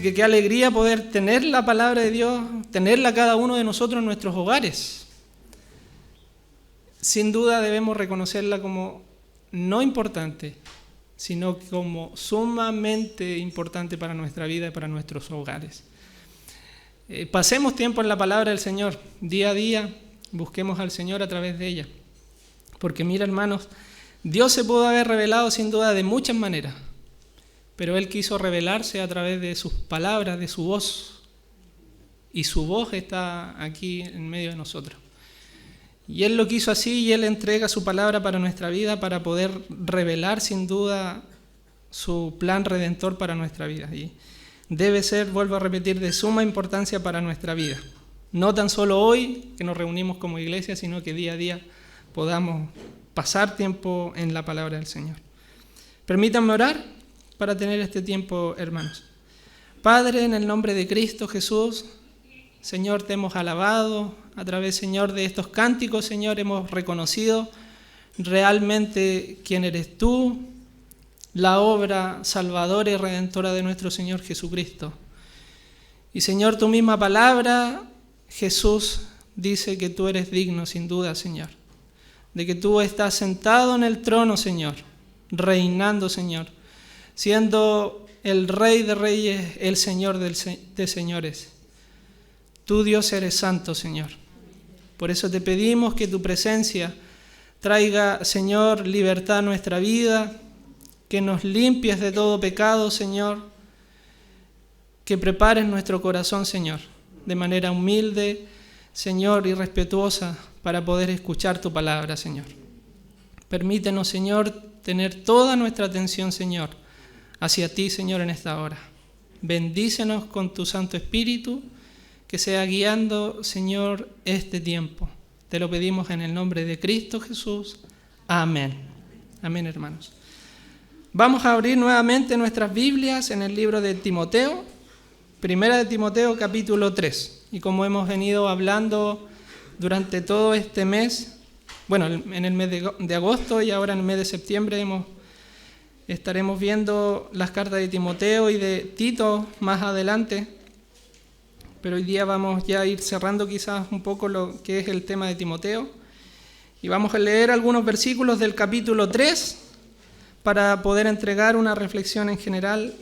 que qué alegría poder tener la palabra de Dios, tenerla cada uno de nosotros en nuestros hogares. Sin duda debemos reconocerla como no importante, sino como sumamente importante para nuestra vida y para nuestros hogares. Pasemos tiempo en la palabra del Señor, día a día, busquemos al Señor a través de ella. Porque mira, hermanos, Dios se pudo haber revelado sin duda de muchas maneras, pero Él quiso revelarse a través de sus palabras, de su voz. Y su voz está aquí en medio de nosotros. Y Él lo quiso así y Él entrega su palabra para nuestra vida para poder revelar sin duda su plan redentor para nuestra vida. Y debe ser, vuelvo a repetir, de suma importancia para nuestra vida. No tan solo hoy que nos reunimos como iglesia, sino que día a día podamos pasar tiempo en la palabra del Señor. Permítanme orar para tener este tiempo, hermanos. Padre, en el nombre de Cristo Jesús, Señor, te hemos alabado. A través, Señor, de estos cánticos, Señor, hemos reconocido realmente quién eres tú, la obra salvadora y redentora de nuestro Señor Jesucristo. Y, Señor, tu misma palabra, Jesús, dice que tú eres digno, sin duda, Señor, de que tú estás sentado en el trono, Señor, reinando, Señor, siendo el Rey de Reyes, el Señor de Señores. Tú, Dios, eres santo, Señor. Por eso te pedimos que tu presencia traiga, Señor, libertad a nuestra vida, que nos limpies de todo pecado, Señor, que prepares nuestro corazón, Señor, de manera humilde, Señor, y respetuosa para poder escuchar tu palabra, Señor. Permítenos, Señor, tener toda nuestra atención, Señor, hacia ti, Señor, en esta hora. Bendícenos con tu Santo Espíritu, que sea guiando, Señor, este tiempo. Te lo pedimos en el nombre de Cristo Jesús. Amén. Amén, hermanos. Vamos a abrir nuevamente nuestras Biblias en el libro de Timoteo, Primera de Timoteo, capítulo 3. Y como hemos venido hablando durante todo este mes, bueno, en el mes de agosto y ahora en el mes de septiembre estaremos viendo las cartas de Timoteo y de Tito más adelante. Pero hoy día vamos ya a ir cerrando quizás un poco lo que es el tema de Timoteo. Y vamos a leer algunos versículos del capítulo 3 para poder entregar una reflexión en general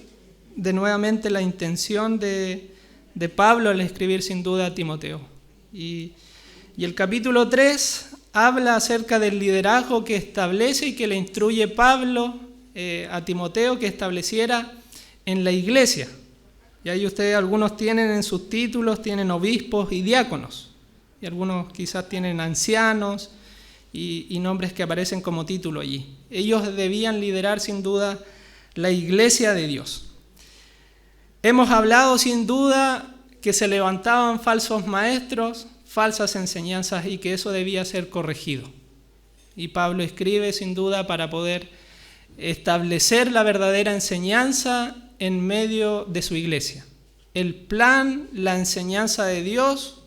de nuevamente la intención de Pablo al escribir sin duda a Timoteo. Y el capítulo 3 habla acerca del liderazgo que establece y que le instruye Pablo a Timoteo que estableciera en la iglesia. Y ahí ustedes, algunos tienen en sus títulos, tienen obispos y diáconos. Y algunos quizás tienen ancianos y nombres que aparecen como título allí. Ellos debían liderar sin duda la iglesia de Dios. Hemos hablado sin duda que se levantaban falsos maestros, falsas enseñanzas y que eso debía ser corregido. Y Pablo escribe sin duda para poder establecer la verdadera enseñanza en medio de su iglesia. El plan, la enseñanza de Dios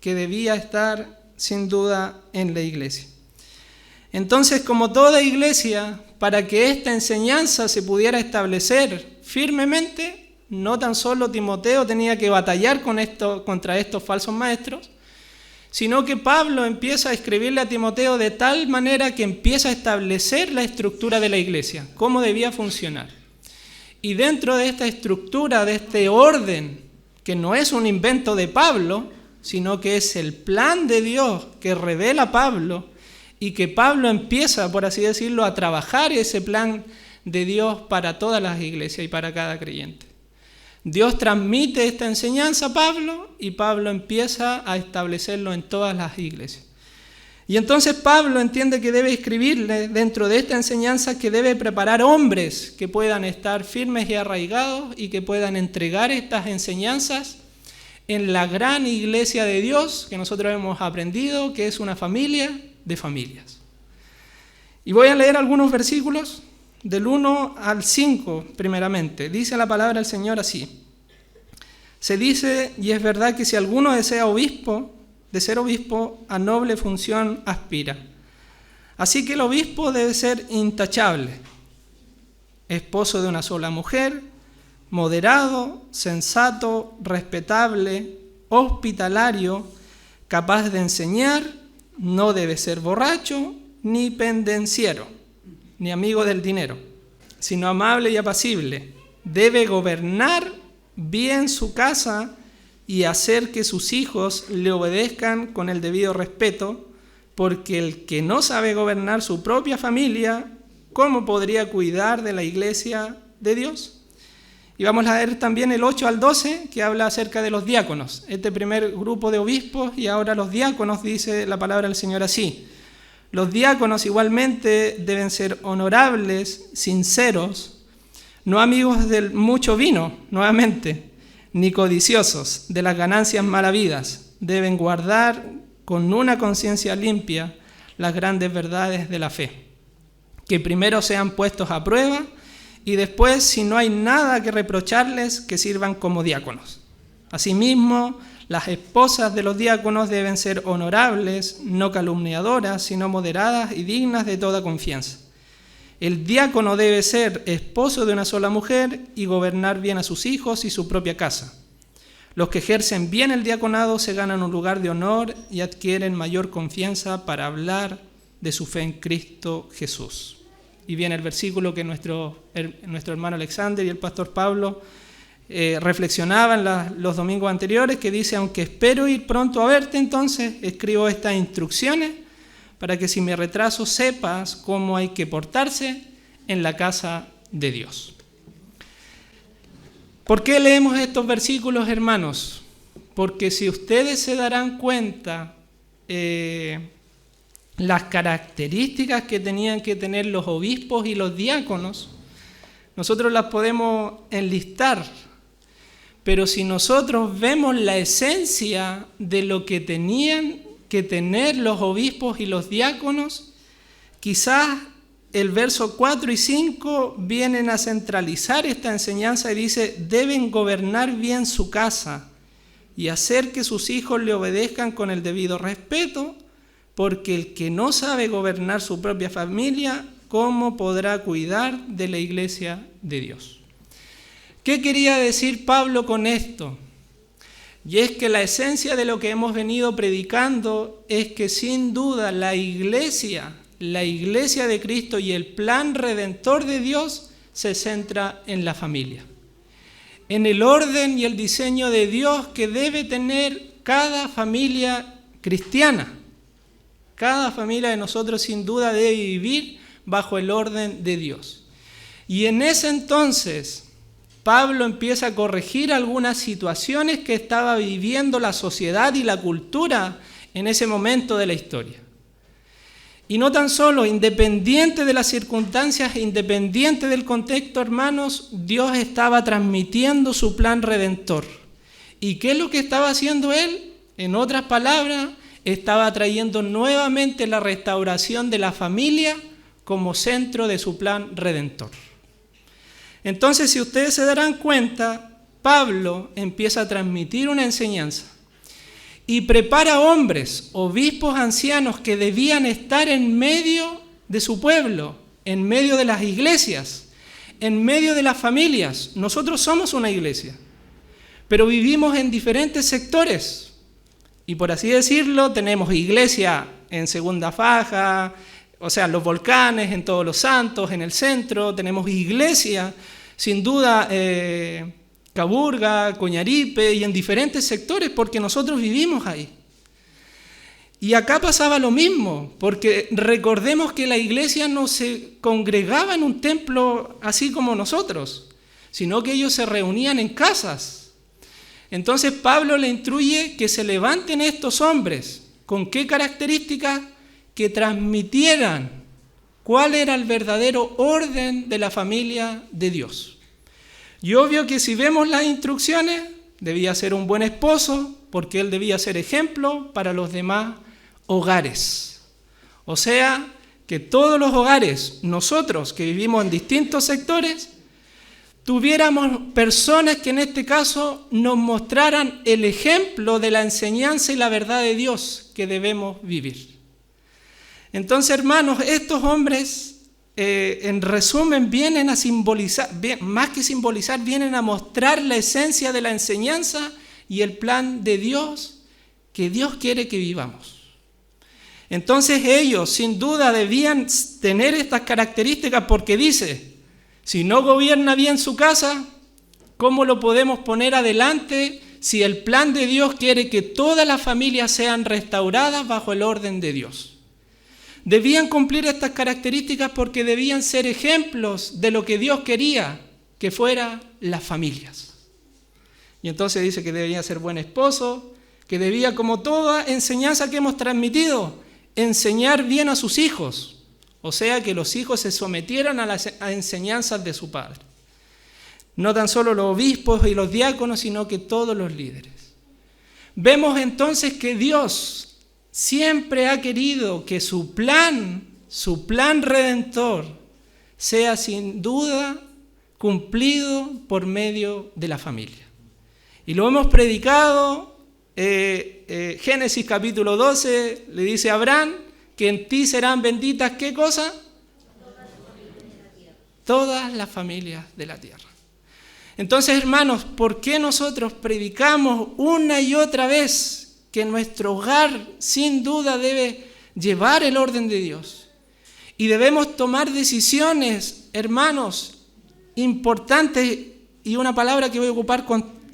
que debía estar sin duda en la iglesia. Entonces, como toda iglesia, para que esta enseñanza se pudiera establecer firmemente, no tan solo Timoteo tenía que batallar contra estos falsos maestros, sino que Pablo empieza a escribirle a Timoteo de tal manera que empieza a establecer la estructura de la iglesia, cómo debía funcionar. Y dentro de esta estructura, de este orden, que no es un invento de Pablo, sino que es el plan de Dios que revela Pablo y que Pablo empieza, por así decirlo, a trabajar ese plan de Dios para todas las iglesias y para cada creyente. Dios transmite esta enseñanza a Pablo y Pablo empieza a establecerlo en todas las iglesias. Y entonces Pablo entiende que debe escribirle dentro de esta enseñanza que debe preparar hombres que puedan estar firmes y arraigados y que puedan entregar estas enseñanzas en la gran iglesia de Dios que nosotros hemos aprendido, que es una familia de familias. Y voy a leer algunos versículos del 1 al 5 primeramente. Dice la palabra del Señor así. Se dice, y es verdad, que si alguno desea de ser obispo, a noble función aspira. Así que el obispo debe ser intachable, esposo de una sola mujer, moderado, sensato, respetable, hospitalario, capaz de enseñar, no debe ser borracho, ni pendenciero, ni amigo del dinero, sino amable y apacible. Debe gobernar bien su casa y hacer que sus hijos le obedezcan con el debido respeto, porque el que no sabe gobernar su propia familia, ¿cómo podría cuidar de la iglesia de Dios? Y vamos a ver también el 8 al 12, que habla acerca de los diáconos. Este primer grupo de obispos y ahora los diáconos, dice la palabra del Señor así. Los diáconos igualmente deben ser honorables, sinceros, no amigos del mucho vino, nuevamente, ni codiciosos de las ganancias malavidas. Deben guardar con una conciencia limpia las grandes verdades de la fe. Que primero sean puestos a prueba y después, si no hay nada que reprocharles, que sirvan como diáconos. Asimismo, las esposas de los diáconos deben ser honorables, no calumniadoras, sino moderadas y dignas de toda confianza. El diácono debe ser esposo de una sola mujer y gobernar bien a sus hijos y su propia casa. Los que ejercen bien el diaconado se ganan un lugar de honor y adquieren mayor confianza para hablar de su fe en Cristo Jesús. Y viene el versículo que nuestro hermano Alexander y el pastor Pablo reflexionaban los domingos anteriores, que dice: aunque espero ir pronto a verte, entonces escribo estas instrucciones para que si me retraso sepas cómo hay que portarse en la casa de Dios. ¿Por qué leemos estos versículos, hermanos? Porque si ustedes se darán cuenta, las características que tenían que tener los obispos y los diáconos, nosotros las podemos enlistar, pero si nosotros vemos la esencia de lo que tenían que tener los obispos y los diáconos, quizás el verso 4 y 5 vienen a centralizar esta enseñanza y dice: deben gobernar bien su casa y hacer que sus hijos le obedezcan con el debido respeto, porque el que no sabe gobernar su propia familia, ¿cómo podrá cuidar de la iglesia de Dios? ¿Qué quería decir Pablo con esto? Y es que la esencia de lo que hemos venido predicando es que sin duda la iglesia de Cristo y el plan redentor de Dios se centra en la familia, en el orden y el diseño de Dios que debe tener cada familia cristiana. Cada familia de nosotros sin duda debe vivir bajo el orden de Dios. Y en ese entonces Pablo empieza a corregir algunas situaciones que estaba viviendo la sociedad y la cultura en ese momento de la historia. Y no tan solo, independiente de las circunstancias, independiente del contexto, hermanos, Dios estaba transmitiendo su plan redentor. ¿Y qué es lo que estaba haciendo Él? En otras palabras, estaba trayendo nuevamente la restauración de la familia como centro de su plan redentor. Entonces, si ustedes se darán cuenta, Pablo empieza a transmitir una enseñanza y prepara hombres, obispos ancianos que debían estar en medio de su pueblo, en medio de las iglesias, en medio de las familias. Nosotros somos una iglesia, pero vivimos en diferentes sectores. Y por así decirlo, tenemos iglesia en Segunda Faja, o sea, los Volcanes, en Todos los Santos, en el centro. Tenemos iglesia, sin duda, Caburga, Coñaripe y en diferentes sectores, porque nosotros vivimos ahí. Y acá pasaba lo mismo, porque recordemos que la iglesia no se congregaba en un templo así como nosotros, sino que ellos se reunían en casas. Entonces Pablo le instruye que se levanten estos hombres. ¿Con qué características? Que transmitieran cuál era el verdadero orden de la familia de Dios. Y obvio que si vemos las instrucciones, debía ser un buen esposo, porque él debía ser ejemplo para los demás hogares. O sea, que todos los hogares, nosotros que vivimos en distintos sectores, tuviéramos personas que en este caso nos mostraran el ejemplo de la enseñanza y la verdad de Dios que debemos vivir. Entonces, hermanos, estos hombres en resumen, vienen a simbolizar, más que simbolizar, vienen a mostrar la esencia de la enseñanza y el plan de Dios que Dios quiere que vivamos. Entonces ellos sin duda debían tener estas características porque dice, si no gobierna bien su casa, ¿cómo lo podemos poner adelante si el plan de Dios quiere que todas las familias sean restauradas bajo el orden de Dios? Debían cumplir estas características porque debían ser ejemplos de lo que Dios quería que fueran las familias. Y entonces dice que debía ser buen esposo, que debía, como toda enseñanza que hemos transmitido, enseñar bien a sus hijos, o sea, que los hijos se sometieran a las enseñanzas de su padre. No tan solo los obispos y los diáconos, sino que todos los líderes. Vemos entonces que Dios siempre ha querido que su plan redentor, sea sin duda cumplido por medio de la familia. Y lo hemos predicado. Génesis capítulo 12 le dice a Abraham que en ti serán benditas, ¿qué cosa? Todas las familias de la tierra. Entonces, hermanos, ¿por qué nosotros predicamos una y otra vez que nuestro hogar sin duda debe llevar el orden de Dios? Y debemos tomar decisiones, hermanos, importantes, y una palabra que voy a ocupar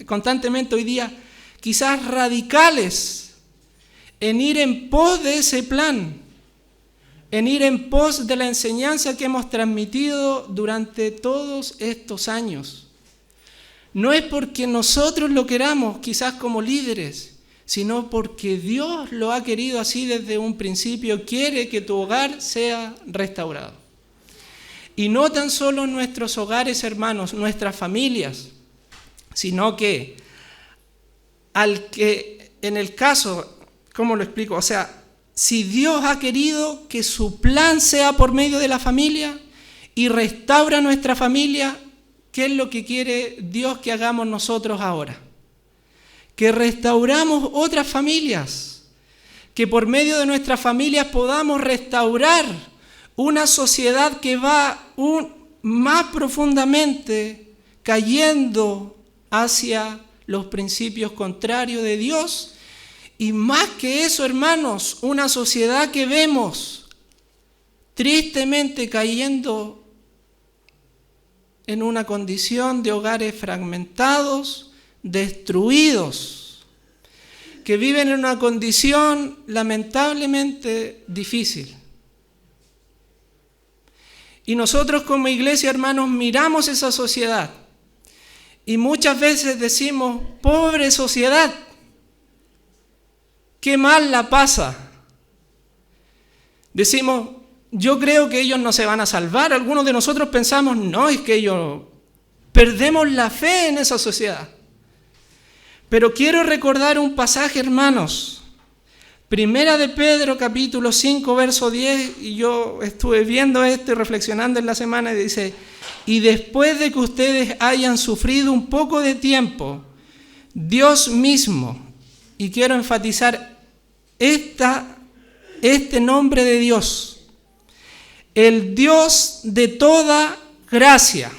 constantemente hoy día, quizás radicales, en ir en pos de ese plan, en ir en pos de la enseñanza que hemos transmitido durante todos estos años. No es porque nosotros lo queramos, quizás como líderes, sino porque Dios lo ha querido así desde un principio, quiere que tu hogar sea restaurado. Y no tan solo nuestros hogares, hermanos, nuestras familias, sino que en el caso, ¿cómo lo explico? O sea, si Dios ha querido que su plan sea por medio de la familia y restaura nuestra familia, ¿qué es lo que quiere Dios que hagamos nosotros ahora? Que restauramos otras familias, que por medio de nuestras familias podamos restaurar una sociedad que va más profundamente cayendo hacia los principios contrarios de Dios, y más que eso, hermanos, una sociedad que vemos tristemente cayendo en una condición de hogares fragmentados, destruidos, que viven en una condición lamentablemente difícil. Y nosotros como iglesia, hermanos, miramos esa sociedad y muchas veces decimos, pobre sociedad, qué mal la pasa. Decimos, yo creo que ellos no se van a salvar. Algunos de nosotros pensamos, no, es que ellos perdemos la fe en esa sociedad. Pero quiero recordar un pasaje, hermanos. Primera de Pedro, capítulo 5, verso 10, y yo estuve viendo esto y reflexionando en la semana, y dice, y después de que ustedes hayan sufrido un poco de tiempo, Dios mismo, y quiero enfatizar este nombre de Dios, el Dios de toda gracia,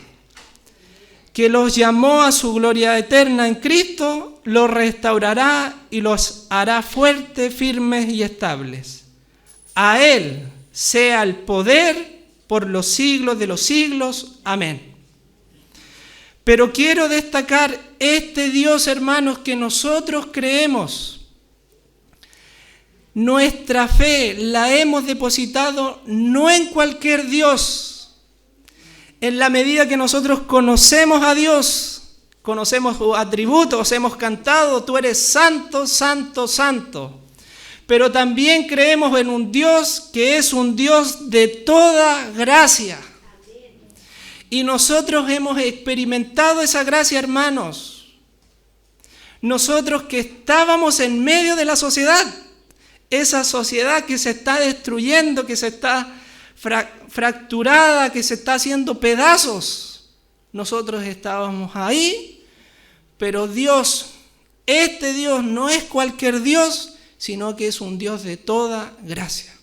que los llamó a su gloria eterna en Cristo, los restaurará y los hará fuertes, firmes y estables. A Él sea el poder por los siglos de los siglos. Amén. Pero quiero destacar este Dios, hermanos, que nosotros creemos. Nuestra fe la hemos depositado no en cualquier Dios. En la medida que nosotros conocemos a Dios, conocemos sus atributos, hemos cantado, tú eres santo, santo, santo. Pero también creemos en un Dios que es un Dios de toda gracia. Y nosotros hemos experimentado esa gracia, hermanos. Nosotros que estábamos en medio de la sociedad, esa sociedad que se está destruyendo, que se está fracturada, que se está haciendo pedazos. Nosotros estábamos ahí, pero Dios, este Dios no es cualquier Dios, sino que es un Dios de toda gracia.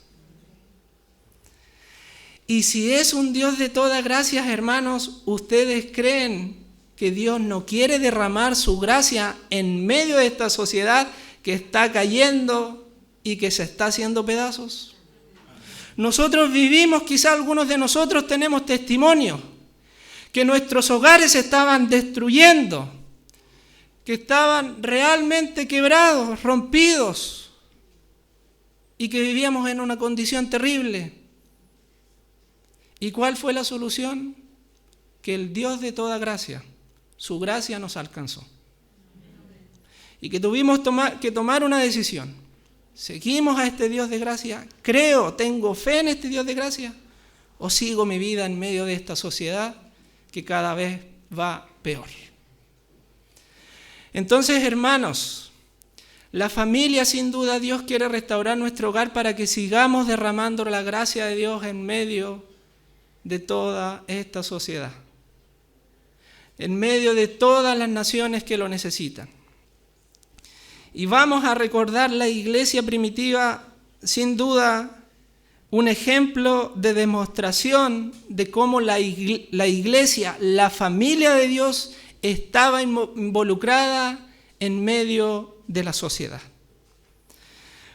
Y si es un Dios de toda gracia, hermanos, ¿ustedes creen que Dios no quiere derramar su gracia en medio de esta sociedad que está cayendo y que se está haciendo pedazos? Nosotros vivimos, quizá algunos de nosotros tenemos testimonio, que nuestros hogares se estaban destruyendo, que estaban realmente quebrados, rompidos, y que vivíamos en una condición terrible. ¿Y cuál fue la solución? Que el Dios de toda gracia, su gracia nos alcanzó. Y que tuvimos que tomar una decisión. ¿Seguimos a este Dios de gracia? ¿Creo, tengo fe en este Dios de gracia? ¿O sigo mi vida en medio de esta sociedad que cada vez va peor? Entonces, hermanos, la familia, sin duda, Dios quiere restaurar nuestro hogar para que sigamos derramando la gracia de Dios en medio de toda esta sociedad, en medio de todas las naciones que lo necesitan. Y vamos a recordar la iglesia primitiva, sin duda, un ejemplo de demostración de cómo la iglesia, la familia de Dios, estaba involucrada en medio de la sociedad.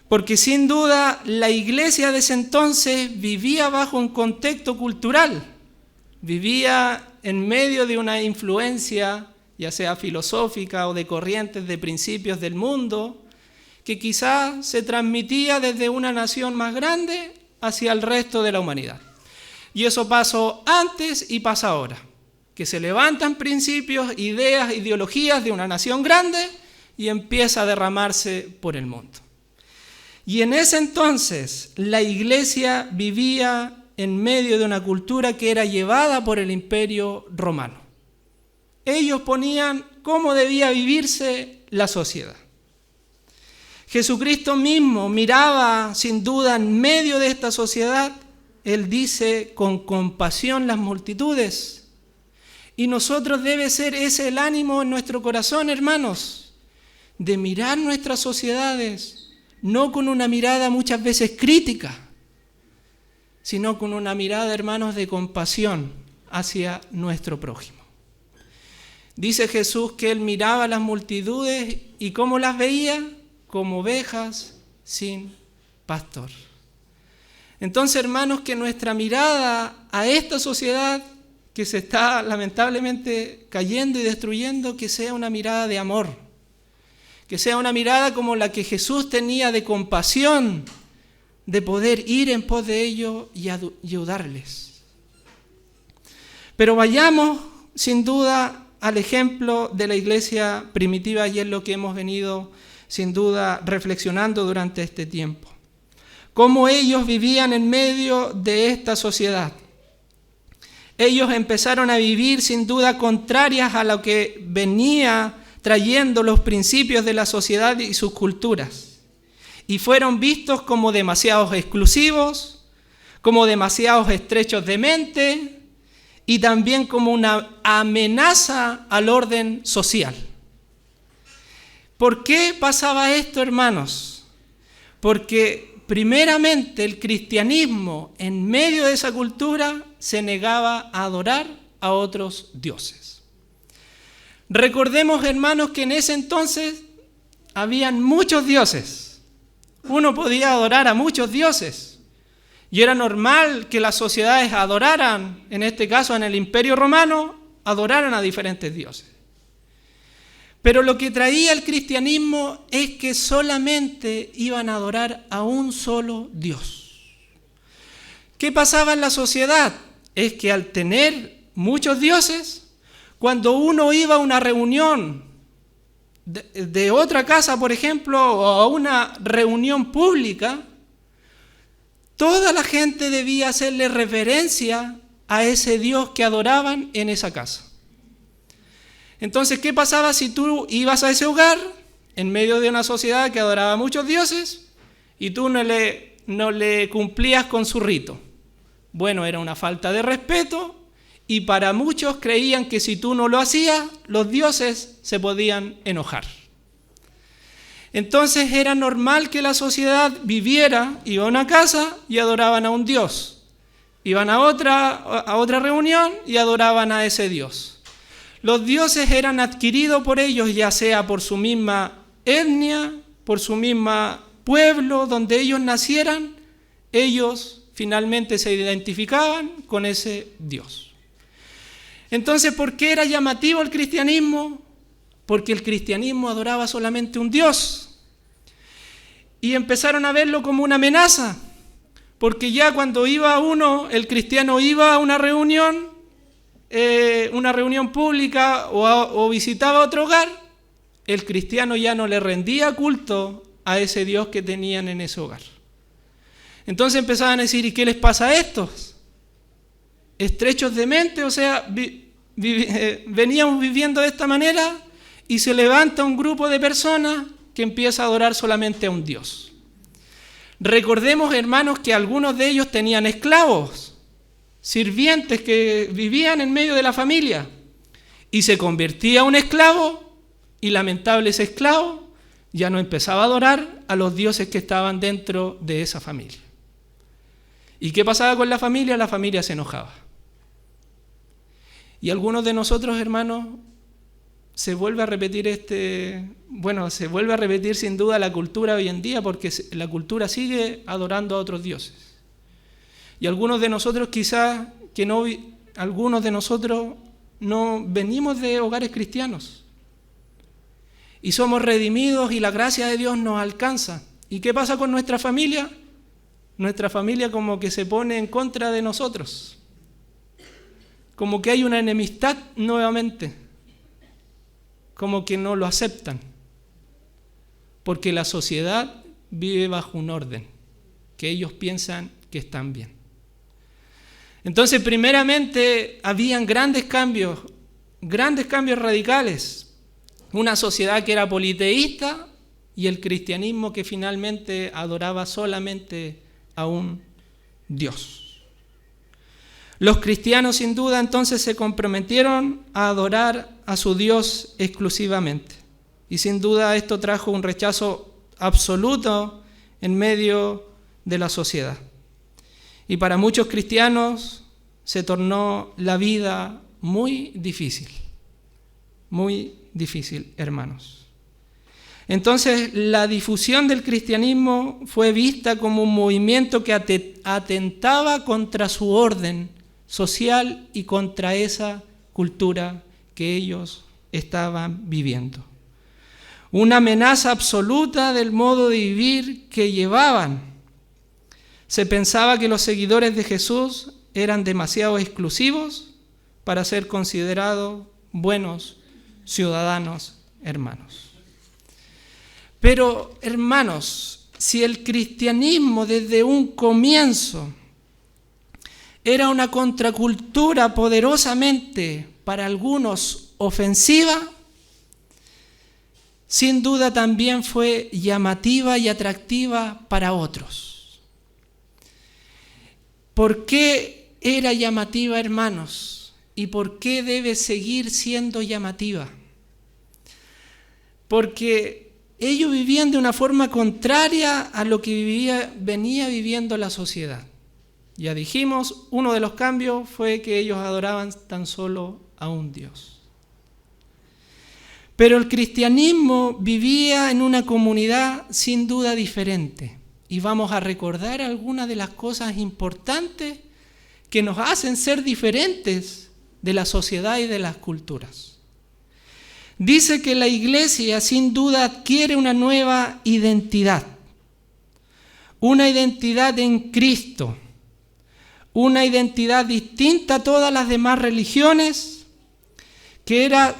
Porque sin duda la iglesia de ese entonces vivía bajo un contexto cultural, vivía en medio de una influencia, ya sea filosófica o de corrientes de principios del mundo, que quizás se transmitía desde una nación más grande hacia el resto de la humanidad. Y eso pasó antes y pasa ahora, que se levantan principios, ideas, ideologías de una nación grande y empieza a derramarse por el mundo. Y en ese entonces la iglesia vivía en medio de una cultura que era llevada por el Imperio Romano. Ellos ponían cómo debía vivirse la sociedad. Jesucristo mismo miraba sin duda en medio de esta sociedad. Él dice con compasión las multitudes. Y nosotros debe ser ese el ánimo en nuestro corazón, hermanos, de mirar nuestras sociedades, no con una mirada muchas veces crítica, sino con una mirada, hermanos, de compasión hacia nuestro prójimo. Dice Jesús que Él miraba a las multitudes y ¿cómo las veía? Como ovejas sin pastor. Entonces, hermanos, que nuestra mirada a esta sociedad que se está lamentablemente cayendo y destruyendo, que sea una mirada de amor, que sea una mirada como la que Jesús tenía de compasión, de poder ir en pos de ellos y ayudarles. Pero vayamos, sin duda, al ejemplo de la iglesia primitiva y es lo que hemos venido, sin duda, reflexionando durante este tiempo. Cómo ellos vivían en medio de esta sociedad. Ellos empezaron a vivir, sin duda, contrarias a lo que venía trayendo los principios de la sociedad y sus culturas. Y fueron vistos como demasiados exclusivos, como demasiados estrechos de mente y también como una amenaza al orden social. ¿Por qué pasaba esto, hermanos? Porque primeramente el cristianismo en medio de esa cultura se negaba a adorar a otros dioses. Recordemos, hermanos, que en ese entonces habían muchos dioses. Uno podía adorar a muchos dioses. Y era normal que las sociedades adoraran, en este caso en el Imperio Romano, adoraran a diferentes dioses. Pero lo que traía el cristianismo es que solamente iban a adorar a un solo Dios. ¿Qué pasaba en la sociedad? Es que al tener muchos dioses, cuando uno iba a una reunión de otra casa, por ejemplo, o a una reunión pública, toda la gente debía hacerle reverencia a ese Dios que adoraban en esa casa. Entonces, ¿qué pasaba si tú ibas a ese hogar en medio de una sociedad que adoraba a muchos dioses y tú no le cumplías con su rito? Bueno, era una falta de respeto y para muchos creían que si tú no lo hacías, los dioses se podían enojar. Entonces era normal que la sociedad viviera, iba a una casa y adoraban a un dios. Iban a otra reunión y adoraban a ese dios. Los dioses eran adquiridos por ellos, ya sea por su misma etnia, por su mismo pueblo, donde ellos nacieran, ellos finalmente se identificaban con ese dios. Entonces, ¿por qué era llamativo el cristianismo? Porque el cristianismo adoraba solamente un dios. Y empezaron a verlo como una amenaza. Porque ya cuando iba el cristiano iba a una reunión pública o visitaba otro hogar, el cristiano ya no le rendía culto a ese Dios que tenían en ese hogar. Entonces empezaban a decir, ¿y qué les pasa a estos? Estrechos de mente, o sea, veníamos viviendo de esta manera y se levanta un grupo de personas que empieza a adorar solamente a un Dios. Recordemos, hermanos, que algunos de ellos tenían esclavos, sirvientes que vivían en medio de la familia, y se convertía un esclavo, y lamentable ese esclavo ya no empezaba a adorar a los dioses que estaban dentro de esa familia. ¿Y qué pasaba con la familia? La familia se enojaba. Y algunos de nosotros, hermanos, se vuelve a repetir sin duda la cultura hoy en día, porque la cultura sigue adorando a otros dioses. Y algunos de nosotros no venimos de hogares cristianos. Y somos redimidos y la gracia de Dios nos alcanza. ¿Y qué pasa con nuestra familia? Nuestra familia como que se pone en contra de nosotros. Como que hay una enemistad nuevamente. Como que no lo aceptan, porque la sociedad vive bajo un orden que ellos piensan que están bien. Entonces, primeramente, habían grandes cambios radicales. Una sociedad que era politeísta y el cristianismo que finalmente adoraba solamente a un Dios. Los cristianos, sin duda, entonces se comprometieron a adorar a su Dios exclusivamente. Y sin duda esto trajo un rechazo absoluto en medio de la sociedad. Y para muchos cristianos se tornó la vida muy difícil, hermanos. Entonces, la difusión del cristianismo fue vista como un movimiento que atentaba contra su orden social y contra esa cultura que ellos estaban viviendo. Una amenaza absoluta del modo de vivir que llevaban. Se pensaba que los seguidores de Jesús eran demasiado exclusivos para ser considerados buenos ciudadanos, hermanos. Pero, hermanos, si el cristianismo desde un comienzo era una contracultura poderosamente para algunos ofensiva, sin duda también fue llamativa y atractiva para otros. ¿Por qué era llamativa, hermanos? ¿Y por qué debe seguir siendo llamativa? Porque ellos vivían de una forma contraria a lo que venía viviendo la sociedad. Ya dijimos, uno de los cambios fue que ellos adoraban tan solo a un Dios. Pero el cristianismo vivía en una comunidad sin duda diferente. Y vamos a recordar algunas de las cosas importantes que nos hacen ser diferentes de la sociedad y de las culturas. Dice que la iglesia sin duda adquiere una nueva identidad. Una identidad en Cristo. Una identidad distinta a todas las demás religiones, que era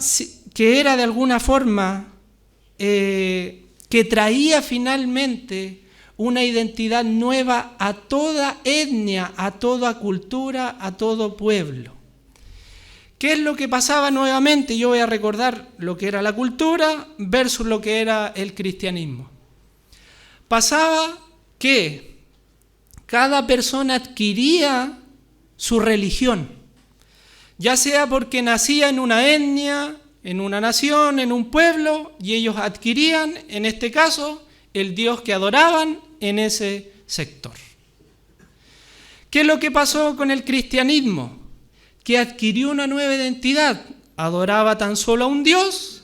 de alguna forma, que traía finalmente una identidad nueva a toda etnia, a toda cultura, a todo pueblo. ¿Qué es lo que pasaba nuevamente? Yo voy a recordar lo que era la cultura versus lo que era el cristianismo. Pasaba que cada persona adquiría su religión, ya sea porque nacía en una etnia, en una nación, en un pueblo, y ellos adquirían, en este caso, el Dios que adoraban en ese sector. ¿Qué es lo que pasó con el cristianismo? Que adquirió una nueva identidad. Adoraba tan solo a un Dios,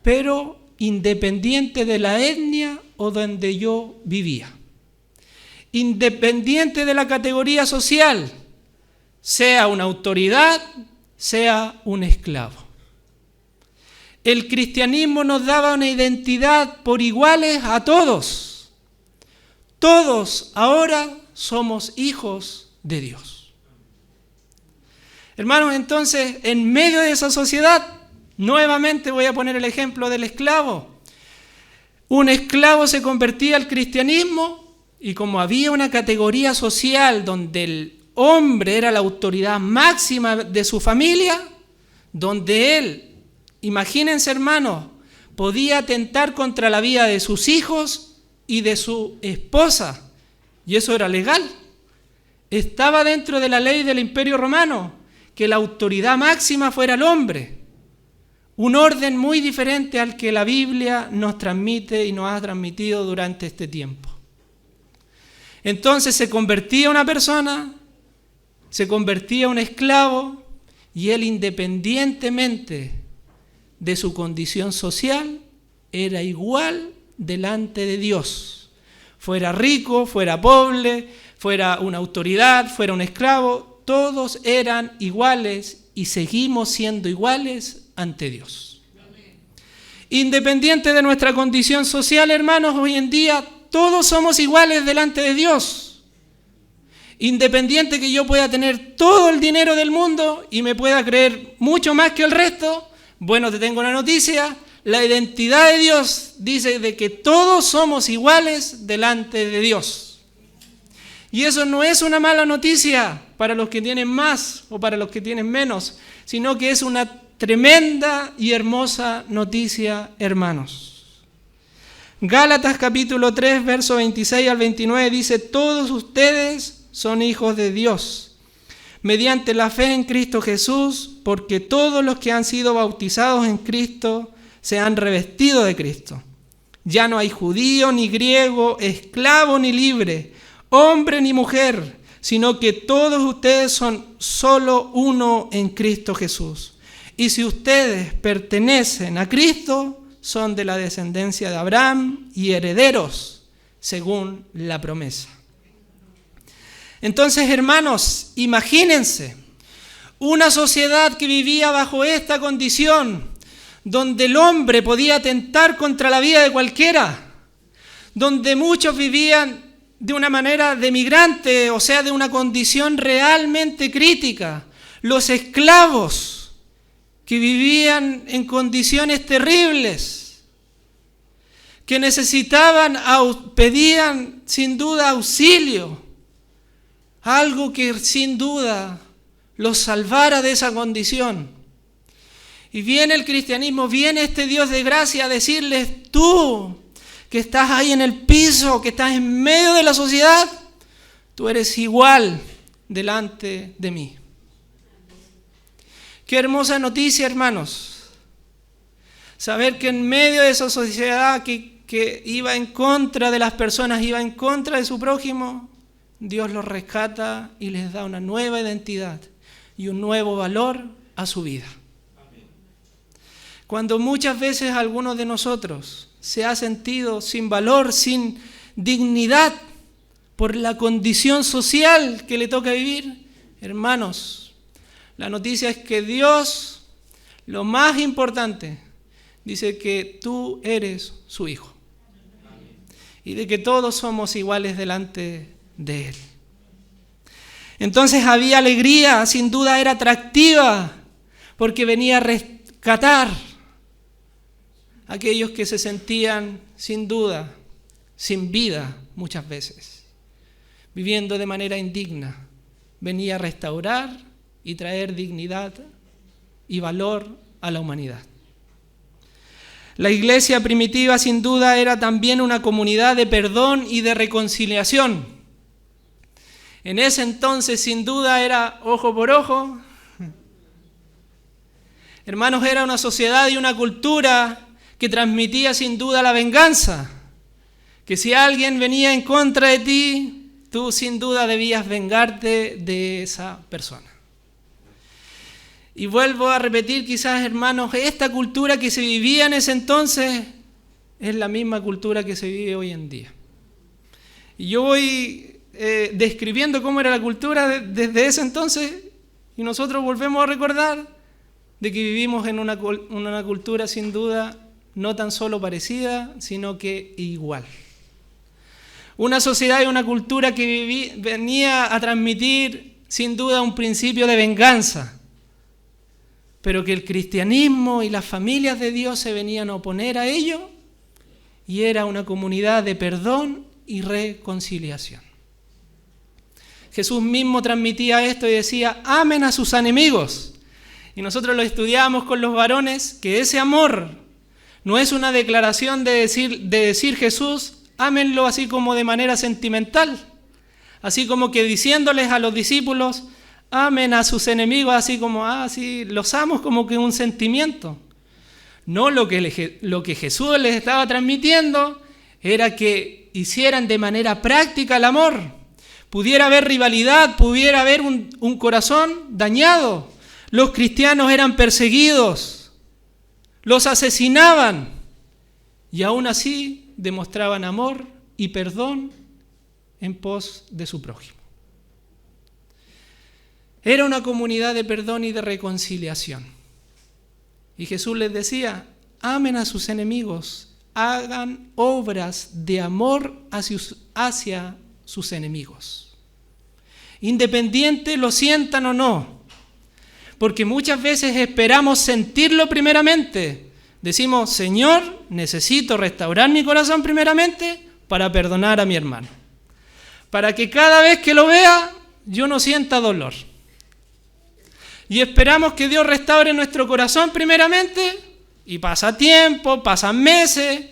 pero independiente de la etnia o donde yo vivía. Independiente de la categoría social, sea una autoridad, sea un esclavo. El cristianismo nos daba una identidad por iguales a todos. Todos ahora somos hijos de Dios. Hermanos, entonces, en medio de esa sociedad, nuevamente voy a poner el ejemplo del esclavo. Un esclavo se convertía al cristianismo y como había una categoría social donde el hombre era la autoridad máxima de su familia, donde él, imagínense hermanos, podía atentar contra la vida de sus hijos y de su esposa, y eso era legal. Estaba dentro de la ley del Imperio Romano, que la autoridad máxima fuera el hombre. Un orden muy diferente al que la Biblia nos transmite y nos ha transmitido durante este tiempo. Entonces se convertía una persona, se convertía un esclavo, y él, independientemente de su condición social, era igual delante de Dios. Fuera rico, fuera pobre, fuera una autoridad, fuera un esclavo, todos eran iguales y seguimos siendo iguales ante Dios. Independiente de nuestra condición social, hermanos, hoy en día todos somos iguales delante de Dios. Independiente que yo pueda tener todo el dinero del mundo y me pueda creer mucho más que el resto, bueno, te tengo una noticia, la identidad de Dios dice de que todos somos iguales delante de Dios. Y eso no es una mala noticia para los que tienen más o para los que tienen menos, sino que es una tremenda y hermosa noticia, hermanos. Gálatas capítulo 3, verso 26 al 29 dice: todos ustedes son hijos de Dios, mediante la fe en Cristo Jesús, porque todos los que han sido bautizados en Cristo se han revestido de Cristo. Ya no hay judío ni griego, esclavo ni libre, hombre ni mujer, sino que todos ustedes son solo uno en Cristo Jesús. Y si ustedes pertenecen a Cristo, son de la descendencia de Abraham y herederos según la promesa. Entonces, hermanos, imagínense una sociedad que vivía bajo esta condición, donde el hombre podía atentar contra la vida de cualquiera, donde muchos vivían de una manera de migrante, o sea, de una condición realmente crítica. Los esclavos que vivían en condiciones terribles, que necesitaban, pedían sin duda auxilio, algo que sin duda los salvara de esa condición. Y viene el cristianismo, viene este Dios de gracia a decirles: tú que estás ahí en el piso, que estás en medio de la sociedad, tú eres igual delante de mí. Qué hermosa noticia, hermanos. Saber que en medio de esa sociedad que iba en contra de las personas, iba en contra de su prójimo, Dios los rescata y les da una nueva identidad y un nuevo valor a su vida. Cuando muchas veces algunos de nosotros se ha sentido sin valor, sin dignidad por la condición social que le toca vivir, hermanos, la noticia es que Dios, lo más importante, dice que tú eres su hijo y de que todos somos iguales delante de Él. Entonces había alegría, sin duda era atractiva, porque venía a rescatar a aquellos que se sentían sin duda, sin vida muchas veces, viviendo de manera indigna. Venía a restaurar y traer dignidad y valor a la humanidad. La iglesia primitiva sin duda era también una comunidad de perdón y de reconciliación. En ese entonces sin duda era ojo por ojo. Hermanos, era una sociedad y una cultura que transmitía sin duda la venganza. Que si alguien venía en contra de ti, tú sin duda debías vengarte de esa persona. Y vuelvo a repetir, quizás, hermanos, esta cultura que se vivía en ese entonces es la misma cultura que se vive hoy en día. Y yo voy describiendo cómo era la cultura desde ese entonces, y nosotros volvemos a recordar de que vivimos en una cultura sin duda no tan solo parecida, sino que igual. Una sociedad y una cultura que venía a transmitir sin duda un principio de venganza, pero que el cristianismo y las familias de Dios se venían a oponer a ello, y era una comunidad de perdón y reconciliación. Jesús mismo transmitía esto y decía, amen a sus enemigos. Y nosotros lo estudiábamos con los varones, que ese amor no es una declaración de decir Jesús, ámenlo así como de manera sentimental, así como que diciéndoles a los discípulos, amen a sus enemigos, así como, sí, los amo, como que un sentimiento. No, lo que Jesús les estaba transmitiendo era que hicieran de manera práctica el amor. Pudiera haber rivalidad, pudiera haber un corazón dañado. Los cristianos eran perseguidos, los asesinaban, y aún así demostraban amor y perdón en pos de su prójimo. Era una comunidad de perdón y de reconciliación. Y Jesús les decía, amen a sus enemigos, hagan obras de amor hacia sus enemigos. Independiente lo sientan o no, porque muchas veces esperamos sentirlo primeramente. Decimos, Señor, necesito restaurar mi corazón primeramente para perdonar a mi hermano, para que cada vez que lo vea yo no sienta dolor. Y esperamos que Dios restaure nuestro corazón primeramente, y pasa tiempo, pasan meses,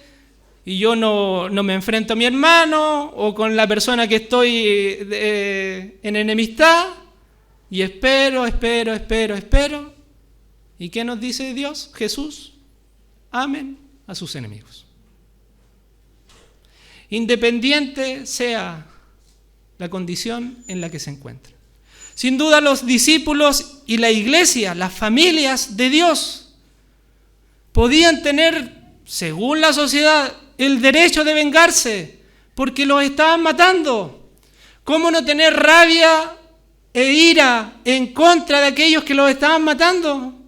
y yo no me enfrento a mi hermano o con la persona que estoy en enemistad, y espero. ¿Y qué nos dice Dios? Jesús, amen a sus enemigos. Independiente sea la condición en la que se encuentren. Sin duda los discípulos y la iglesia, las familias de Dios, podían tener, según la sociedad, el derecho de vengarse, porque los estaban matando. ¿Cómo no tener rabia e ira en contra de aquellos que los estaban matando?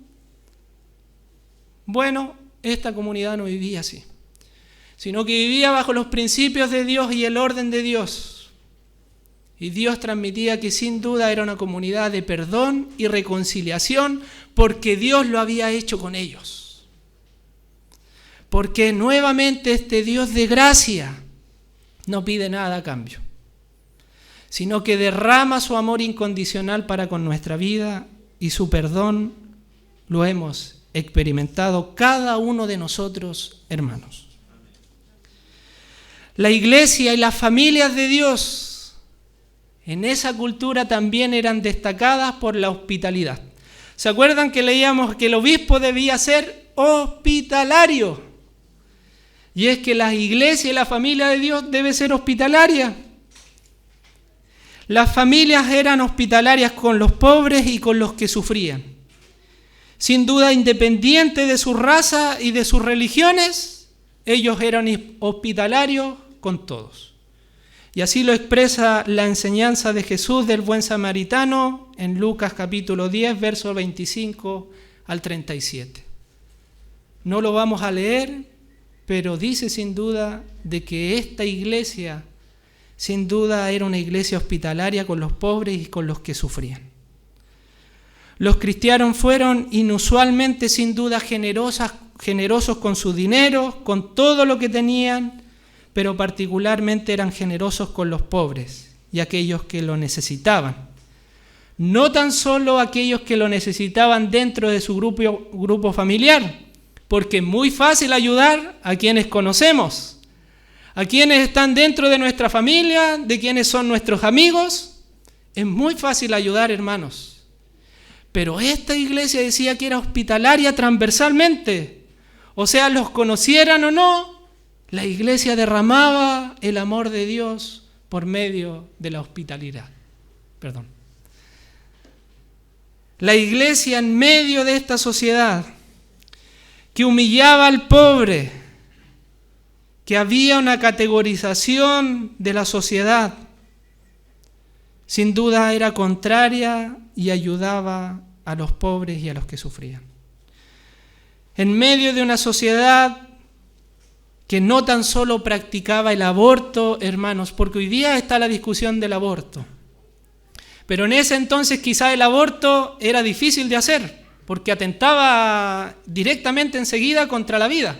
Bueno, esta comunidad no vivía así, sino que vivía bajo los principios de Dios y el orden de Dios. Y Dios transmitía que sin duda era una comunidad de perdón y reconciliación, porque Dios lo había hecho con ellos. Porque nuevamente este Dios de gracia no pide nada a cambio, sino que derrama su amor incondicional para con nuestra vida, y su perdón lo hemos experimentado cada uno de nosotros, hermanos. La iglesia y las familias de Dios en esa cultura también eran destacadas por la hospitalidad. ¿Se acuerdan que leíamos que el obispo debía ser hospitalario? Y es que la iglesia y la familia de Dios debe ser hospitalaria. Las familias eran hospitalarias con los pobres y con los que sufrían. Sin duda, independiente de su raza y de sus religiones, ellos eran hospitalarios con todos. Y así lo expresa la enseñanza de Jesús del buen samaritano en Lucas capítulo 10, versos 25 al 37. No lo vamos a leer, pero dice sin duda de que esta iglesia, sin duda, era una iglesia hospitalaria con los pobres y con los que sufrían. Los cristianos fueron inusualmente, sin duda, generosos con su dinero, con todo lo que tenían, pero particularmente eran generosos con los pobres y aquellos que lo necesitaban. No tan solo aquellos que lo necesitaban dentro de su grupo familiar, porque es muy fácil ayudar a quienes conocemos, a quienes están dentro de nuestra familia, de quienes son nuestros amigos. Es muy fácil ayudar, hermanos. Pero esta iglesia decía que era hospitalaria transversalmente. O sea, los conocieran o no, la iglesia derramaba el amor de Dios por medio de la hospitalidad. La iglesia en medio de esta sociedad que humillaba al pobre, que había una categorización de la sociedad, sin duda era contraria y ayudaba a los pobres y a los que sufrían. En medio de una sociedad que no tan solo practicaba el aborto, hermanos, porque hoy día está la discusión del aborto. Pero en ese entonces quizá el aborto era difícil de hacer, porque atentaba directamente enseguida contra la vida.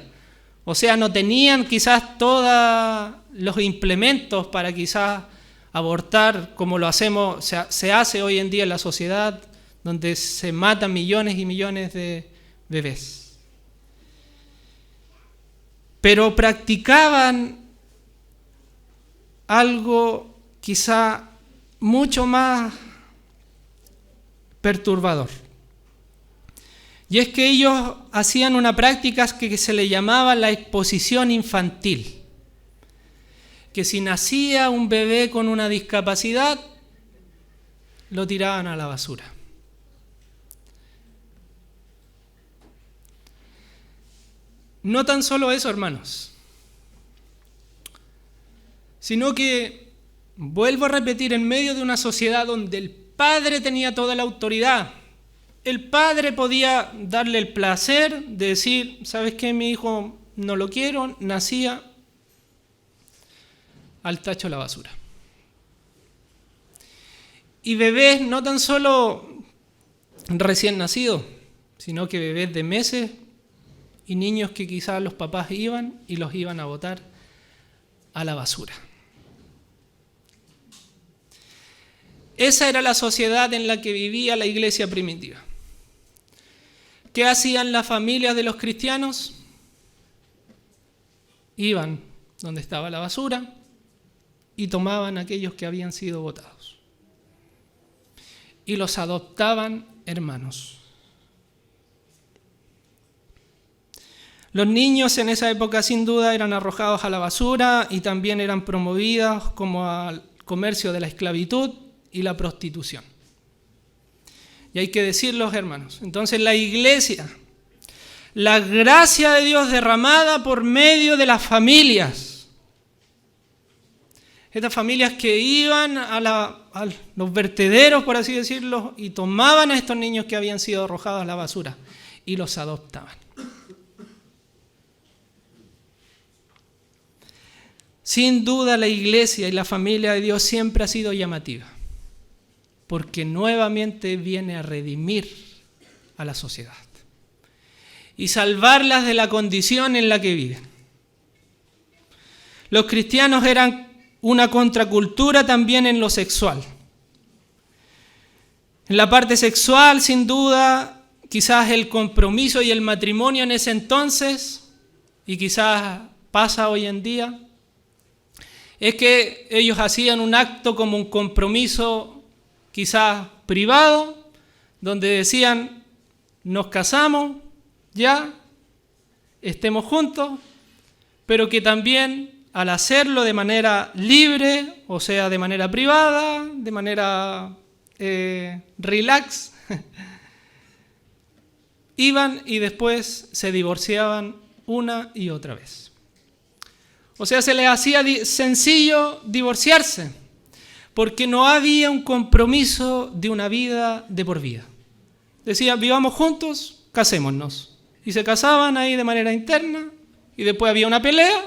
O sea, no tenían quizás todos los implementos para quizás abortar como lo hacemos, se hace hoy en día en la sociedad, donde se matan millones y millones de bebés. Pero practicaban algo quizá mucho más perturbador. Y es que ellos hacían una práctica que se le llamaba la exposición infantil. Que si nacía un bebé con una discapacidad, lo tiraban a la basura. No tan solo eso, hermanos, sino que, vuelvo a repetir, en medio de una sociedad donde el padre tenía toda la autoridad, el padre podía darle el placer de decir, ¿sabes qué? Mi hijo no lo quiero, nacía al tacho de la basura. Y bebés no tan solo recién nacidos, sino que bebés de meses y niños que quizás los papás iban y los iban a botar a la basura. Esa era la sociedad en la que vivía la iglesia primitiva. ¿Qué hacían las familias de los cristianos? Iban donde estaba la basura y tomaban a aquellos que habían sido botados. Y los adoptaban hermanos. Los niños en esa época sin duda eran arrojados a la basura y también eran promovidos como al comercio de la esclavitud y la prostitución. Y hay que decirlo, hermanos. Entonces la iglesia, la gracia de Dios derramada por medio de las familias, estas familias que iban a los vertederos, por así decirlo, y tomaban a estos niños que habían sido arrojados a la basura y los adoptaban. Sin duda la iglesia y la familia de Dios siempre ha sido llamativa, porque nuevamente viene a redimir a la sociedad y salvarlas de la condición en la que viven. Los cristianos eran una contracultura también en lo sexual. En la parte sexual, sin duda, quizás el compromiso y el matrimonio en ese entonces, y quizás pasa hoy en día, es que ellos hacían un acto como un compromiso quizás privado, donde decían, nos casamos, ya, estemos juntos, pero que también al hacerlo de manera libre, o sea, de manera privada, de manera relax, iban y después se divorciaban una y otra vez. O sea, se les hacía sencillo divorciarse, porque no había un compromiso de una vida de por vida. Decían, vivamos juntos, casémonos. Y se casaban ahí de manera interna, y después había una pelea,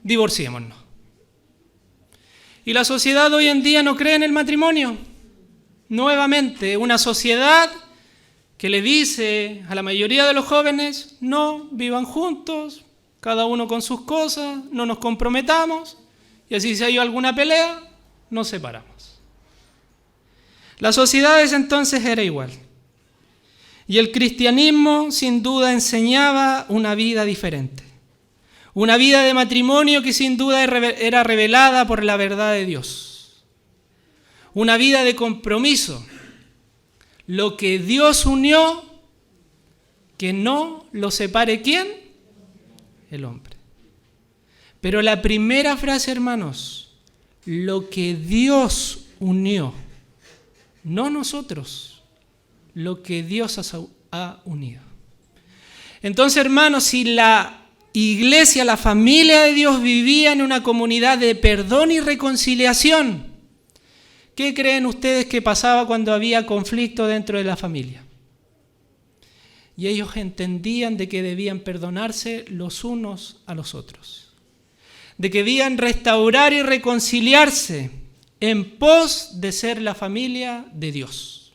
divorciémonos. Y la sociedad hoy en día no cree en el matrimonio. Nuevamente, una sociedad que le dice a la mayoría de los jóvenes, no, vivan juntos, cada uno con sus cosas, no nos comprometamos, y así si hay alguna pelea, nos separamos. La sociedad de ese entonces era igual. Y el cristianismo sin duda enseñaba una vida diferente. Una vida de matrimonio que sin duda era revelada por la verdad de Dios. Una vida de compromiso. Lo que Dios unió, que no lo separe ¿quién? El hombre. Pero la primera frase, hermanos, lo que Dios unió, no nosotros, lo que Dios ha unido. Entonces, hermanos, si la iglesia, la familia de Dios vivía en una comunidad de perdón y reconciliación, ¿qué creen ustedes que pasaba cuando había conflicto dentro de la familia? Y ellos entendían de que debían perdonarse los unos a los otros, de que debían restaurar y reconciliarse en pos de ser la familia de Dios,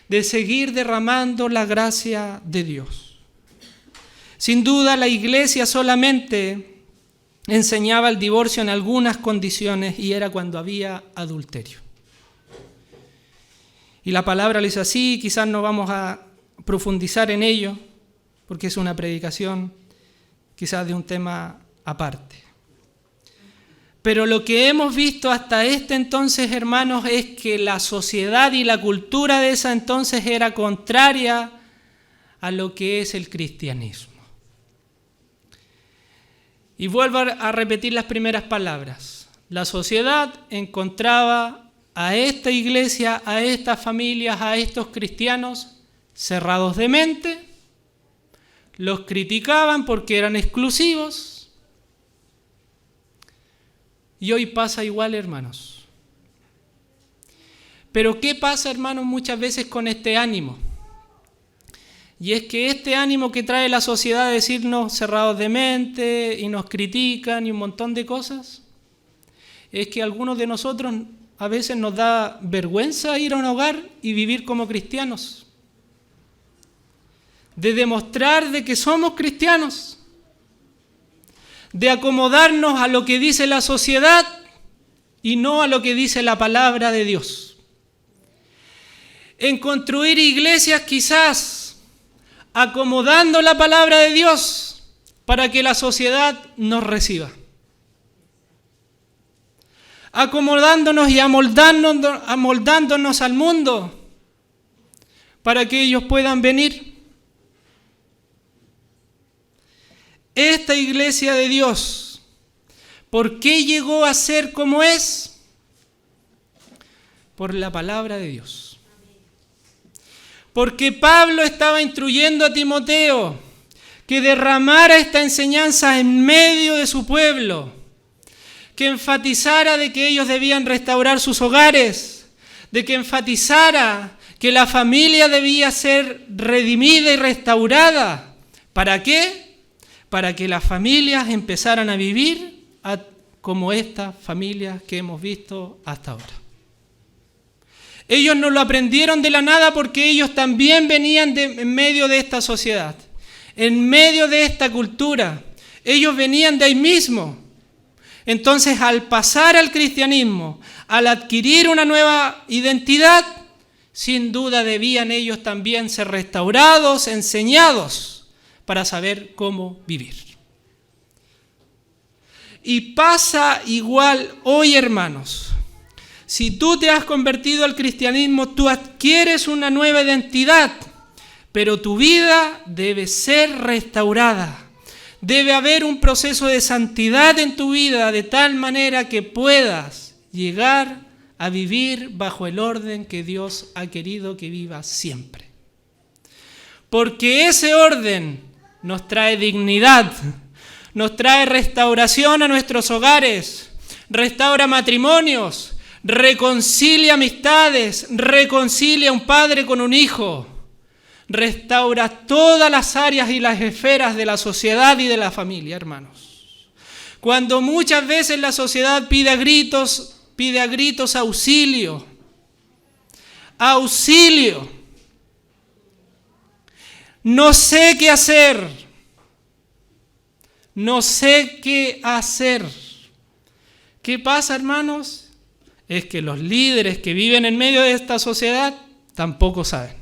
de seguir derramando la gracia de Dios. Sin duda, la iglesia solamente enseñaba el divorcio en algunas condiciones y era cuando había adulterio. Y la palabra lo dice así, quizás no vamos a profundizar en ello, porque es una predicación quizás de un tema aparte. Pero lo que hemos visto hasta este entonces, hermanos, es que la sociedad y la cultura de esa entonces era contraria a lo que es el cristianismo. Y vuelvo a repetir las primeras palabras. La sociedad encontraba a esta iglesia, a estas familias, a estos cristianos cerrados de mente, los criticaban porque eran exclusivos. Y hoy pasa igual, hermanos. Pero ¿qué pasa, hermanos, muchas veces con este ánimo? Y es que este ánimo que trae la sociedad de decirnos cerrados de mente y nos critican y un montón de cosas, es que a algunos de nosotros a veces nos da vergüenza ir a un hogar y vivir como cristianos, de demostrar de que somos cristianos, de acomodarnos a lo que dice la sociedad y no a lo que dice la palabra de Dios. En construir iglesias quizás acomodando la palabra de Dios para que la sociedad nos reciba. Acomodándonos y amoldándonos al mundo para que ellos puedan venir. Esta iglesia de Dios, ¿por qué llegó a ser como es? Por la palabra de Dios. Porque Pablo estaba instruyendo a Timoteo que derramara esta enseñanza en medio de su pueblo, que enfatizara de que ellos debían restaurar sus hogares, de que enfatizara que la familia debía ser redimida y restaurada. ¿Para qué? Para que las familias empezaran a vivir como estas familias que hemos visto hasta ahora. Ellos no lo aprendieron de la nada porque ellos también venían en medio de esta sociedad, en medio de esta cultura. Ellos venían de ahí mismo. Entonces, al pasar al cristianismo, al adquirir una nueva identidad, sin duda debían ellos también ser restaurados, enseñados para saber cómo vivir. Y pasa igual hoy, hermanos. Si tú te has convertido al cristianismo, tú adquieres una nueva identidad, pero tu vida debe ser restaurada. Debe haber un proceso de santidad en tu vida de tal manera que puedas llegar a vivir bajo el orden que Dios ha querido que vivas siempre. Porque ese orden nos trae dignidad, nos trae restauración a nuestros hogares, restaura matrimonios, reconcilia amistades, reconcilia un padre con un hijo, restaura todas las áreas y las esferas de la sociedad y de la familia, hermanos. Cuando muchas veces la sociedad pide a gritos auxilio, auxilio. No sé qué hacer, no sé qué hacer. ¿Qué pasa, hermanos? Es que los líderes que viven en medio de esta sociedad tampoco saben.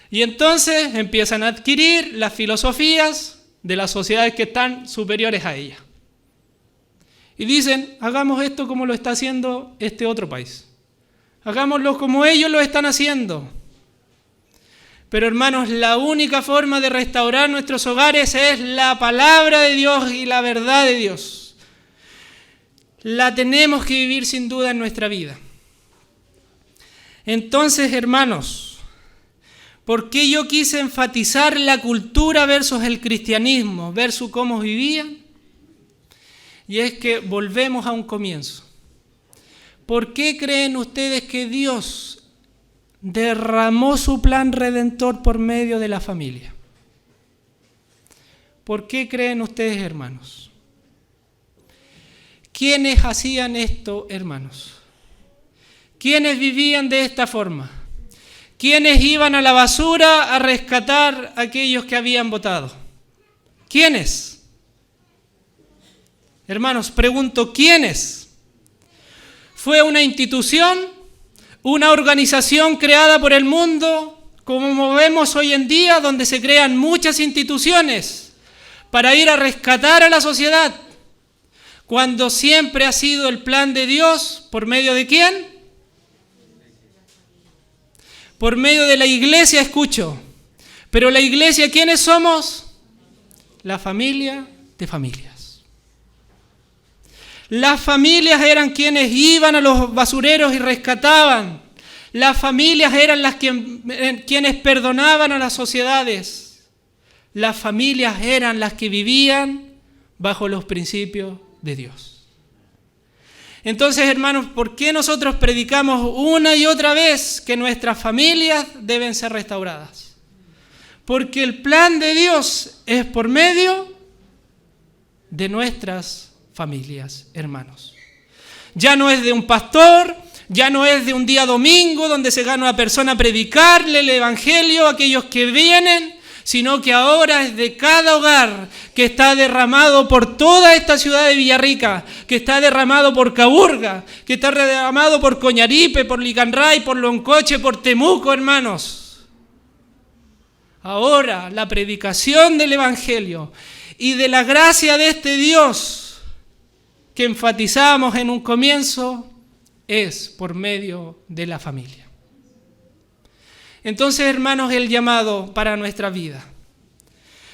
Y entonces empiezan a adquirir las filosofías de las sociedades que están superiores a ella. Y dicen, hagamos esto como lo está haciendo este otro país. Hagámoslo como ellos lo están haciendo. Pero hermanos, la única forma de restaurar nuestros hogares es la palabra de Dios y la verdad de Dios. la tenemos que vivir sin duda en nuestra vida. Entonces, hermanos, ¿por qué yo quise enfatizar la cultura versus el cristianismo, versus cómo vivían? Y es que volvemos a un comienzo. ¿Por qué creen ustedes que Dios derramó su plan redentor por medio de la familia? ¿Por qué creen ustedes, hermanos? ¿Quiénes hacían esto, hermanos? ¿Quiénes vivían de esta forma? ¿Quiénes iban a la basura a rescatar a aquellos que habían votado? ¿Quiénes? Hermanos, pregunto, ¿quiénes? ¿Fue una institución, una organización creada por el mundo, como vemos hoy en día, donde se crean muchas instituciones para ir a rescatar a la sociedad, cuando siempre ha sido el plan de Dios? ¿Por medio de quién? Por medio de la iglesia, escucho. Pero la iglesia, ¿quiénes somos? La familia de familias. Las familias eran quienes iban a los basureros y rescataban. Las familias eran las quienes perdonaban a las sociedades. Las familias eran las que vivían bajo los principios de Dios. Entonces, hermanos, ¿por qué nosotros predicamos una y otra vez que nuestras familias deben ser restauradas? Porque el plan de Dios es por medio de nuestras familias, hermanos. Ya no es de un pastor, ya no es de un día domingo donde se gana una persona a predicarle el evangelio a aquellos que vienen, sino que ahora es de cada hogar que está derramado por toda esta ciudad de Villarrica, que está derramado por Caburga, que está derramado por Coñaripe, por Licanray, por Loncoche, por Temuco, hermanos. Ahora la predicación del evangelio y de la gracia de este Dios que enfatizamos en un comienzo es por medio de la familia. Entonces, hermanos, el llamado para nuestra vida.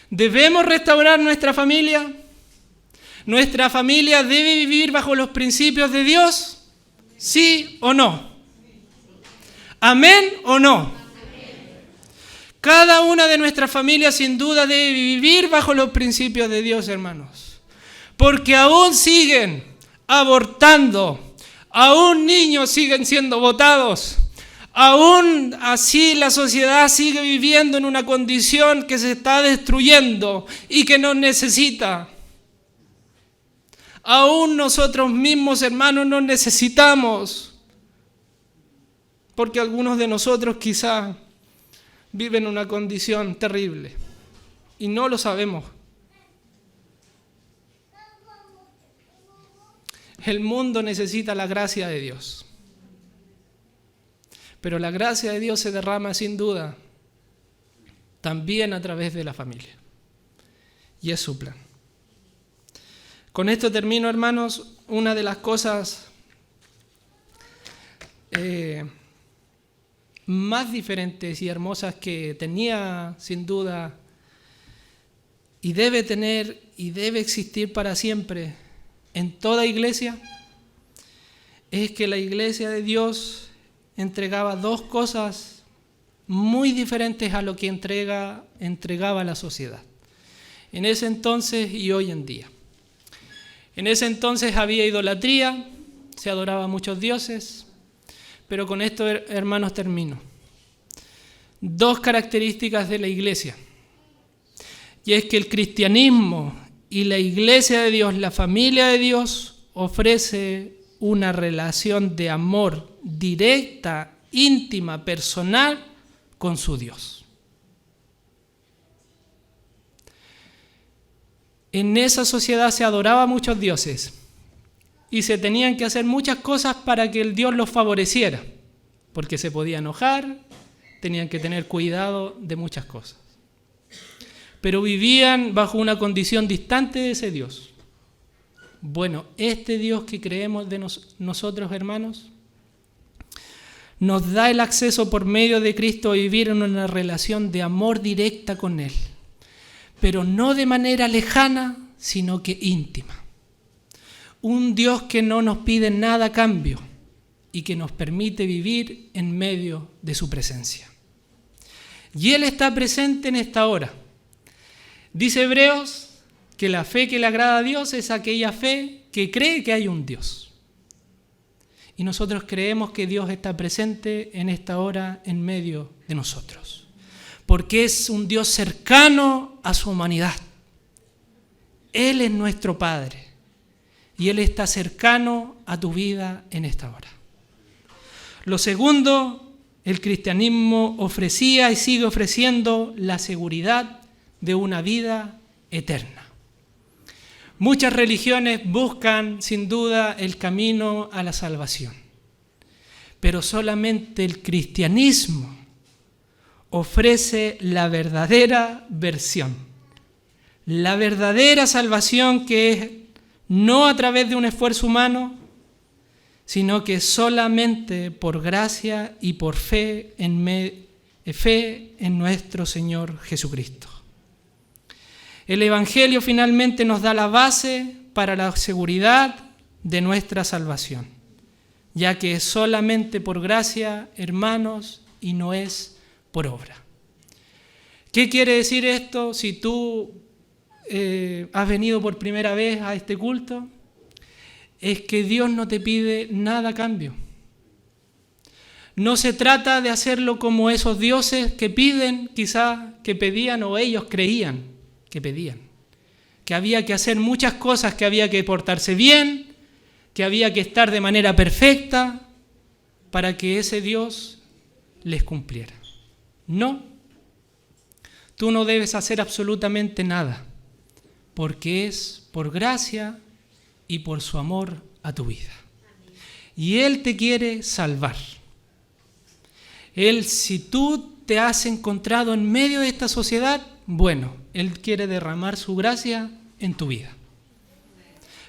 ¿Debemos restaurar nuestra familia? ¿Nuestra familia debe vivir bajo los principios de Dios? ¿Sí o no? ¿Amén o no? Cada una de nuestras familias sin duda debe vivir bajo los principios de Dios, hermanos. Porque aún siguen abortando, aún niños siguen siendo votados. Aún así la sociedad sigue viviendo en una condición que se está destruyendo y que nos necesita. Aún nosotros mismos, hermanos, nos necesitamos. Porque algunos de nosotros quizá viven una condición terrible y no lo sabemos. El mundo necesita la gracia de Dios. Pero la gracia de Dios se derrama sin duda también a través de la familia. Y es su plan. Con esto termino, hermanos. Una de las cosas más diferentes y hermosas que tenía sin duda y debe tener y debe existir para siempre en toda iglesia es que la iglesia de Dios entregaba dos cosas muy diferentes a lo que entregaba la sociedad. En ese entonces y hoy en día. En ese entonces había idolatría, se adoraba a muchos dioses, pero con esto, hermanos, termino. Dos características de la iglesia. Y es que el cristianismo y la iglesia de Dios, la familia de Dios, ofrece una relación de amor directa, íntima, personal con su Dios. En esa sociedad se adoraba a muchos dioses y se tenían que hacer muchas cosas para que el Dios los favoreciera, porque se podía enojar, tenían que tener cuidado de muchas cosas. Pero vivían bajo una condición distante de ese Dios. Bueno, este Dios que creemos de nosotros, hermanos, nos da el acceso por medio de Cristo a vivir en una relación de amor directa con Él, pero no de manera lejana, sino que íntima. un Dios que no nos pide nada a cambio y que nos permite vivir en medio de su presencia. Y Él está presente en esta hora. Dice Hebreos que la fe que le agrada a Dios es aquella fe que cree que hay un Dios. Y nosotros creemos que Dios está presente en esta hora en medio de nosotros. Porque es un Dios cercano a su humanidad. Él es nuestro Padre. Y Él está cercano a tu vida en esta hora. Lo segundo, el cristianismo ofrecía y sigue ofreciendo la seguridad de una vida eterna. Muchas religiones buscan, sin duda, el camino a la salvación. Pero solamente el cristianismo ofrece la verdadera versión. La verdadera salvación que es no a través de un esfuerzo humano, sino que solamente por gracia y por fe en nuestro Señor Jesucristo. El Evangelio finalmente nos da la base para la seguridad de nuestra salvación, ya que es solamente por gracia, hermanos, y no es por obra. ¿Qué quiere decir esto si tú has venido por primera vez a este culto? Es que Dios no te pide nada a cambio. No se trata de hacerlo como esos dioses que piden, quizás que pedían o ellos creían que pedían. Que había que hacer muchas cosas, que había que portarse bien, que había que estar de manera perfecta para que ese Dios les cumpliera. No, tú no debes hacer absolutamente nada, porque es por gracia y por su amor a tu vida. Y Él te quiere salvar. Él, si tú te has encontrado en medio de esta sociedad, bueno, Él quiere derramar su gracia en tu vida.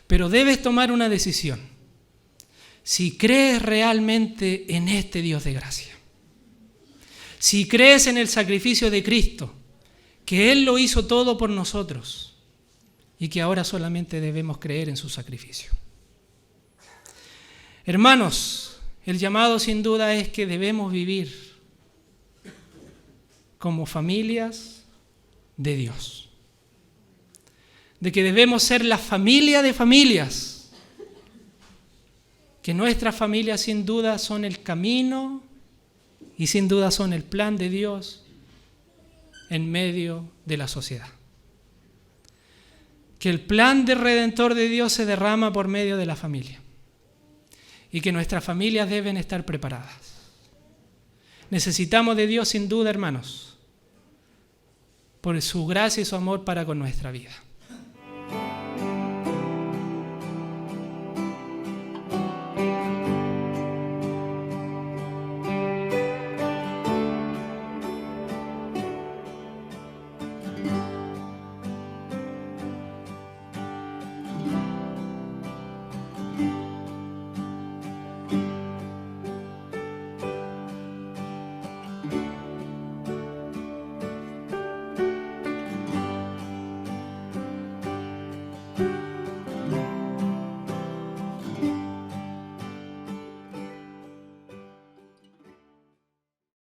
Pero debes tomar una decisión. Si crees realmente en este Dios de gracia, si crees en el sacrificio de Cristo, que Él lo hizo todo por nosotros y que ahora solamente debemos creer en su sacrificio. Hermanos, el llamado sin duda es que debemos vivir como familias de Dios. De que debemos ser la familia de familias. Que nuestras familias sin duda son el camino y sin duda son el plan de Dios en medio de la sociedad. Que el plan de redentor de Dios se derrama por medio de la familia. Y que nuestras familias deben estar preparadas. Necesitamos de Dios sin duda, hermanos, por su gracia y su amor para con nuestra vida.